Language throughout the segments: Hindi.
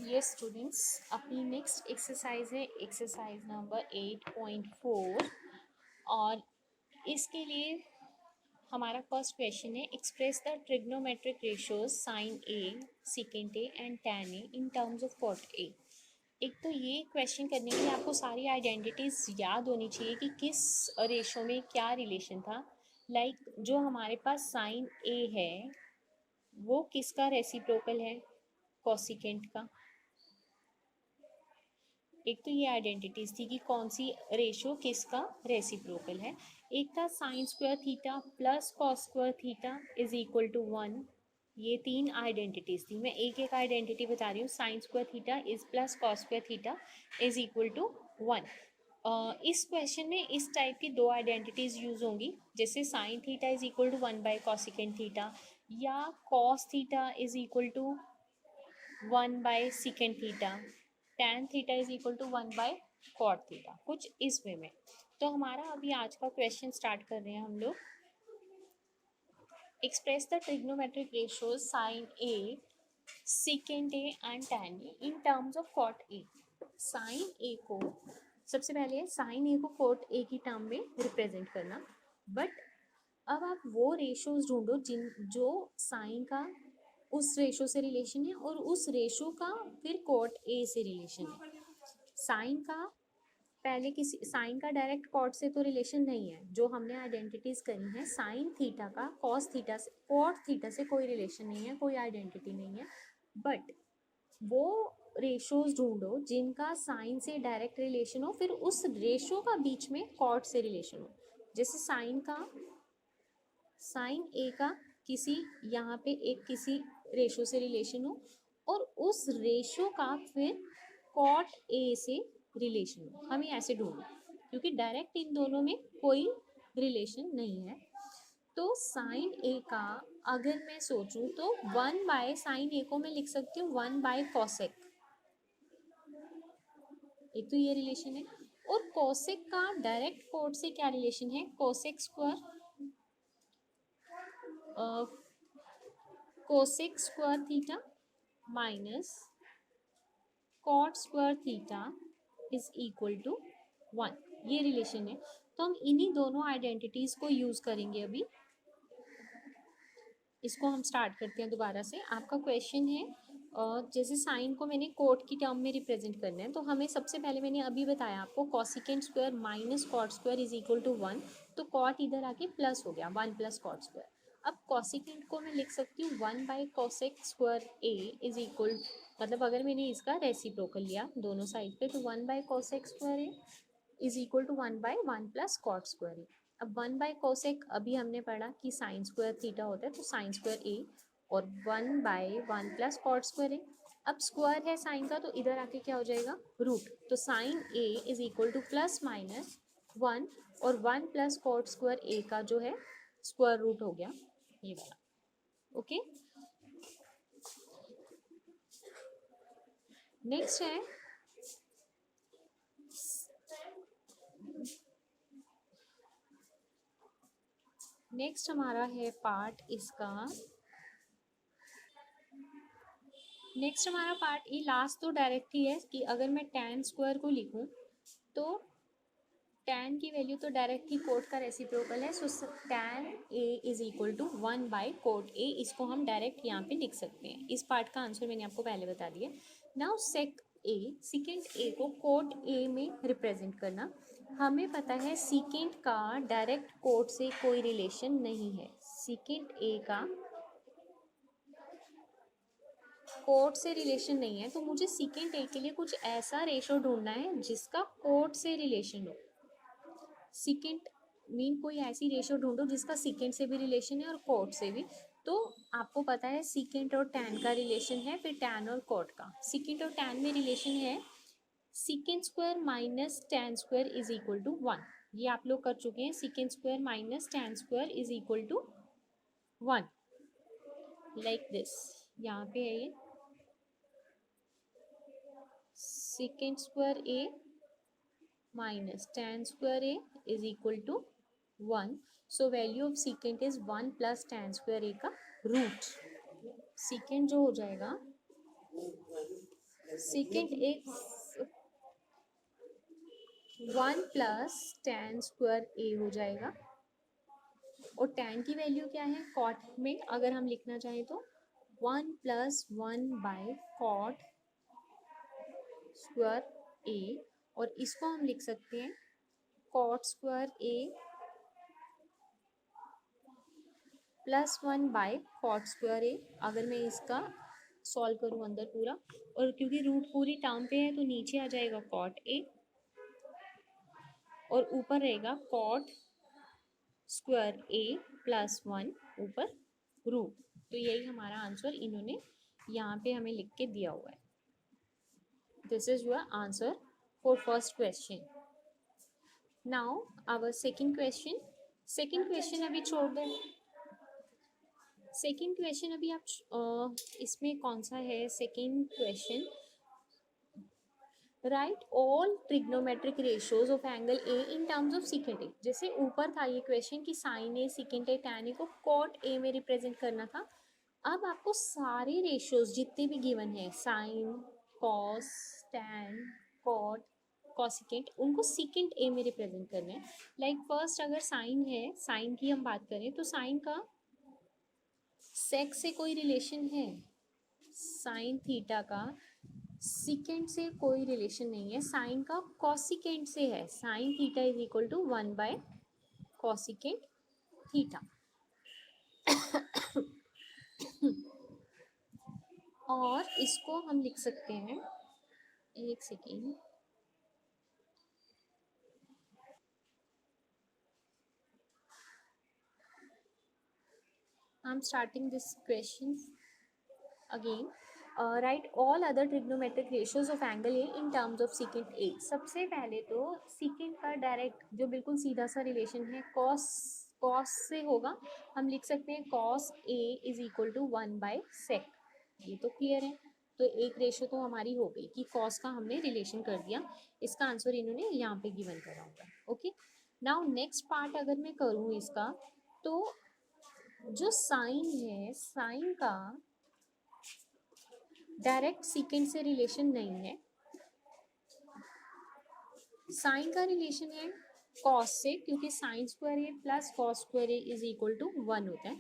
ये स्टूडेंट्स अपनी नेक्स्ट एक्सरसाइज है एक्सरसाइज नंबर 8.4 और इसके लिए हमारा फर्स्ट क्वेश्चन है express the trigonometric ratios sine A second A and tan A in terms of cot A. एक तो ये क्वेश्चन करने के लिए आपको सारी आइडेंटिटीज याद होनी चाहिए कि किस रेशो में क्या रिलेशन था। जो हमारे पास साइन ए है वो किसका रेसिप्रोकल है, कोसिकेंट का। एक तो ये आइडेंटिटीज थी कि कौन सी रेशो किसका रेसिप्रोकल है। एक था sine square theta plus cos square theta is equal to 1। ये तीन आइडेंटिटीज थी, मैं एक एक आइडेंटिटी बता रही हूँ। Sine square theta is plus cos square theta is equal to 1। इस क्वेश्चन में इस टाइप की दो आइडेंटिटीज यूज होंगी, जैसे sine theta is equal to 1 by cosecant theta या cos theta is equal to 1 by secant theta, tan theta is equal to 1 by cot theta, कुछ इस वे में। तो हमारा अभी आज का क्वेश्चन स्टार्ट कर रहे हैं हम लोग। Express the trigonometric ratios sine A secant A and tan A in terms of cot A. Sine A को सबसे पहले साइन ए को कॉट ए की टर्म में रिप्रेजेंट करना, बट अब आप वो रेशियोज ढूंढो जो साइन का उस रेशो से रिलेशन है और उस रेशो का फिर कॉट ए से रिलेशन है। साइन का पहले किसी साइन का डायरेक्ट कॉट से तो रिलेशन नहीं है, जो हमने आइडेंटिटीज करी है साइन थीटा का कॉस थीटा से कॉट थीटा से कोई रिलेशन नहीं है, कोई आइडेंटिटी नहीं है। बट वो रेशोज ढूंढो जिनका साइन से डायरेक्ट रिलेशन हो, फिर उस रेशो का बीच में कॉट से रिलेशन हो। जैसे साइन ए का किसी यहाँ पे एक किसी रेशो से रिलेशन हो और उस रेशो का फिर कॉट ए से रिलेशन हो, हमें ऐसे ढूंढो, क्योंकि डायरेक्ट इन दोनों में कोई रिलेशन नहीं है। तो साइन ए का अगर मैं सोचूं तो 1 बाय साइन ए को मैं लिख सकती हूँ 1 बाय कॉसेक, एक तो ये रिलेशन है। और कोसेक का डायरेक्ट कॉट से क्या रिलेशन है, cosec square cosec square theta minus cot square theta is equal to 1, ये रिलेशन है। तो हम इन्हीं दोनों आइडेंटिटीज को यूज करेंगे अभी। इसको हम स्टार्ट करते हैं दोबारा से। आपका क्वेश्चन है जैसे साइन को मैंने कोट की टर्म में रिप्रेजेंट करना है, तो हमें सबसे पहले मैंने अभी बताया आपको cosecant square minus cot square is equal to 1। तो कॉट इधर आके प्लस हो गया 1 प्लस कॉट स्क्वायर। अब कॉसिकेंट को मैं लिख सकती हूँ 1 by cosec square A is equal, मतलब अगर मैंने इसका रेसिप्रोकल लिया दोनों साइड पे, तो 1 by cosec square A is equal to 1 by 1 plus cot square A. अब 1 बाय कोसेक अभी हमने पढ़ा कि साइन स्क्वायर थीटा होता है, तो साइन स्क्वायर ए और 1 bye 1 plus cot square A. अब स्क्वायर है साइन का तो इधर आके क्या हो जाएगा रूट, तो sine A is equal to plus minus 1 और 1 प्लस कॉट स्क्वायर ए का जो है स्क्वायर रूट हो गया ये वाला। ओके, नेक्स्ट है नेक्स्ट हमारा है पार्ट इसका। नेक्स्ट हमारा पार्ट ये लास्ट तो डायरेक्ट ही है कि अगर मैं tan स्क्वायर को लिखूं तो tan की वैल्यू तो डायरेक्ट ही कोट का रेसिप्रोकल है, so tan a is equal to 1 by cot a। इसको हम डायरेक्ट यहाँ पे लिख सकते हैं। इस पार्ट का आंसर मैंने आपको पहले बता दिया। नाउ सेकेंड a को कोट a में रिप्रेजेंट करना। हमें पता है सेकेंड का डायरेक्ट कोट से कोई रिलेशन नहीं है, सेकेंड a का कोट से रिलेशन नहीं है, तो मुझे सेकेंड ए के लिए कुछ ऐसा रेशो ढूंढना है जिसका कोट से रिलेशन हो। सेकेंड मीन कोई ऐसी रेशो ढूंढो जिसका सेकेंड से भी रिलेशन है और कोट से भी। तो आपको पता है सेकेंड और tan का रिलेशन है, फिर tan और कोट का। सेकेंड और tan में रिलेशन है second square minus tan square is equal to 1, ये आप लोग कर चुके हैं। Second square minus tan square is equal to 1 like this, यहाँ पे है ये second square A minus tan square A is equal to 1। So value of second is 1 plus tan square A का रूट। सेकेंड जो हो जाएगा सेकेंड एक 1 प्लस tan स्क्वायर ए हो जाएगा, और tan की वैल्यू क्या है कॉट में अगर हम लिखना चाहें तो 1 plus 1 by cot square A, और इसको हम लिख सकते हैं cot square A plus 1 by cot square A. अगर मैं इसका सॉल्व करूँ अंदर पूरा, और क्योंकि रूट पूरी टर्म पे है तो नीचे आ जाएगा कॉट ए और ऊपर रहेगा कॉट स्क्वायर ए प्लस 1 ऊपर रूट। तो यही हमारा आंसर इन्होंने यहाँ पे हमें लिख के दिया हुआ है। This is your answer for first question. Now our second question. Second question अभी छोड़ दो। सेकंड क्वेश्चन अभी आप इसमें कौन सा है second question, write all trigonometric ratios of angle A in terms of secant A. जैसे ऊपर था ये क्वेश्चन कि sine A secant A tan A को कॉट ए में रिप्रेजेंट करना था। अब आपको सारे रेशियोज जितने भी गिवन है sine cos tan cot cosecant उनको सीकेंट ए में रिप्रेजेंट करना है। लाइक फर्स्ट अगर साइन है, साइन की हम बात करें तो साइन का सेक से कोई रिलेशन है, साइन थीटा का सीकेंट से कोई रिलेशन नहीं है, साइन का कॉसिकेंट से है। Sine theta is equal to 1 by cosecant theta. और इसको हम लिख सकते हैं, एक second, I am starting this question again. Write all other trigonometric ratios of angle A in terms of secant A. सबसे पहले तो सीकेंट का डायरेक्ट जो बिल्कुल सीधा सा रिलेशन है कॉस कॉस से होगा, हम लिख सकते हैं cos A is equal to 1 by sec. ये तो क्लियर है। तो एक रेशियो तो हमारी हो गई कि कॉस का हमने रिलेशन कर दिया। इसका आंसर इन्होंने यहाँ पे गिवन करा होगा। ओके, नाउ नेक्स्ट पार्ट अगर मैं करूँ इसका, तो जो साइन है साइन का डायरेक्ट सीकेंट से रिलेशन नहीं है, साइन का रिलेशन है कॉस से, क्योंकि sine square A plus cos square A is equal to 1 होता है।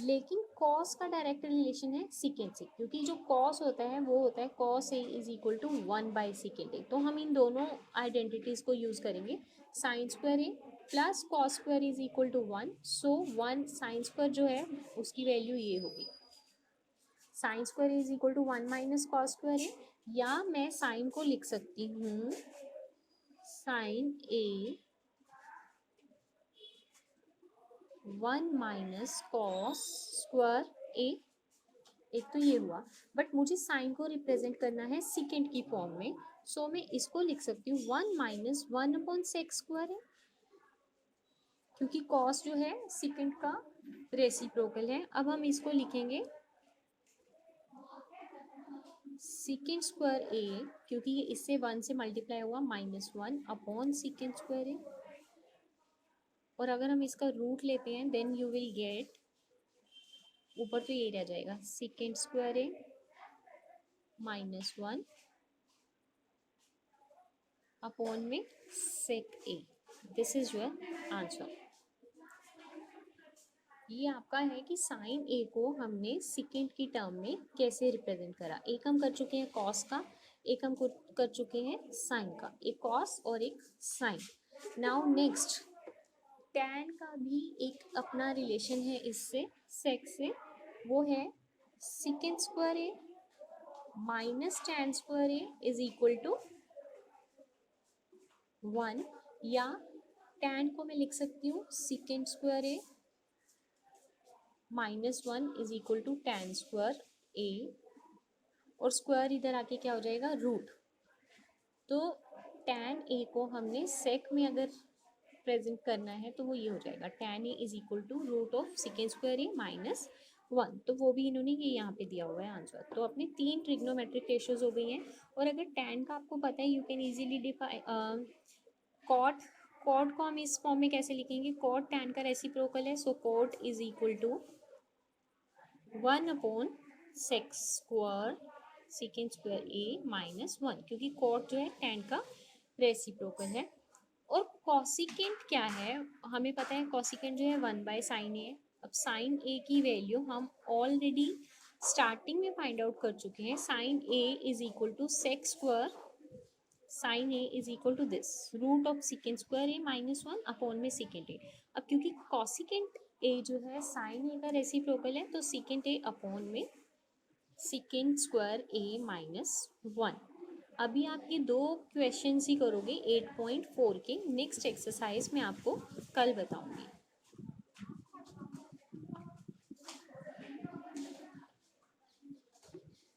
लेकिन कॉस का डायरेक्ट रिलेशन है सीकेंट से, क्योंकि जो कॉस होता है वो होता है cos A is equal to 1 by secant A. तो हम इन दोनों आइडेंटिटीज को यूज करेंगे। Sine square A plus cos square is equal to 1, so 1 sine square जो है उसकी वैल्यू ये होगी, sine square is equal to 1 minus cos square A. या मैं साइन को लिख सकती हूँ sine A 1 minus cos square A. एक तो ये हुआ, बट मुझे साइन को रिप्रेजेंट करना है सीकेंट की फॉर्म में, सो मैं इसको लिख सकती हूँ 1 माइनस 1 अपॉन सेक स्क्वायर है, क्योंकि कॉस जो है सीकेंट का रेसिप्रोकल है। अब हम इसको लिखेंगे सीकेंट स्क्वायर ए, क्योंकि ये इससे 1 से मल्टीप्लाई हुआ, minus 1 upon secant square A. और अगर हम इसका रूट लेते हैं देन यू विल गेट, ऊपर तो ये रह जाएगा secant square A minus 1 upon में sec A. This is your answer. ये आपका है कि साइन ए को हमने सेकेंड की टर्म में कैसे रिप्रेजेंट करा। एक हम कर चुके हैं कॉस का, एक हम कर चुके हैं साइन का, एक कॉस और एक साइन। नाउ नेक्स्ट टैन का भी एक अपना रिलेशन है इससे सेक से, वो है second square A minus tan square A is equal to 1, या टैन को मैं लिख सकती हूँ second square A minus 1 is equal to tan square A, और स्क्वायर इधर आके क्या हो जाएगा रूट। तो टैन ए को हमने सेक में अगर प्रेजेंट करना है तो वो ये हो जाएगा tan A is equal to root of second square A minus 1। तो वो भी इन्होंने ये यहाँ पे दिया हुआ है आंसर। तो अपने 3 ट्रिग्नोमेट्रिक रेशियोज हो गई हैं। और अगर टैन का आपको पता है, you can easily define cot. Cot को हम इस फॉर्म में कैसे लिखेंगे, कॉट टैन का रेसिप्रोकल है, so cot is equal to 1 upon sec square secant square A minus 1, क्योंकि कॉट जो है tan का रेसिप्रोकल है। और कॉसिकेंट क्या है, हमें पता है कॉसिकेंट जो है 1/sin ए। अब साइन ए की वैल्यू हम ऑलरेडी स्टार्टिंग में फाइंड आउट कर चुके हैं। Sine A is equal to sec square sine A is equal to this root of secant square A minus 1 upon में सीकेंड ए। अब क्योंकि कॉसिकेंट ए जो है साइन ए का रेसिप्रोकल है, तो सीकेंड ए अपॉन में सीकेंड स्क्वायर ए माइनस 1। अभी आप ये दो क्वेश्चन ही करोगे 8.4 के। नेक्स्ट एक्सरसाइज में आपको कल बताऊंगी।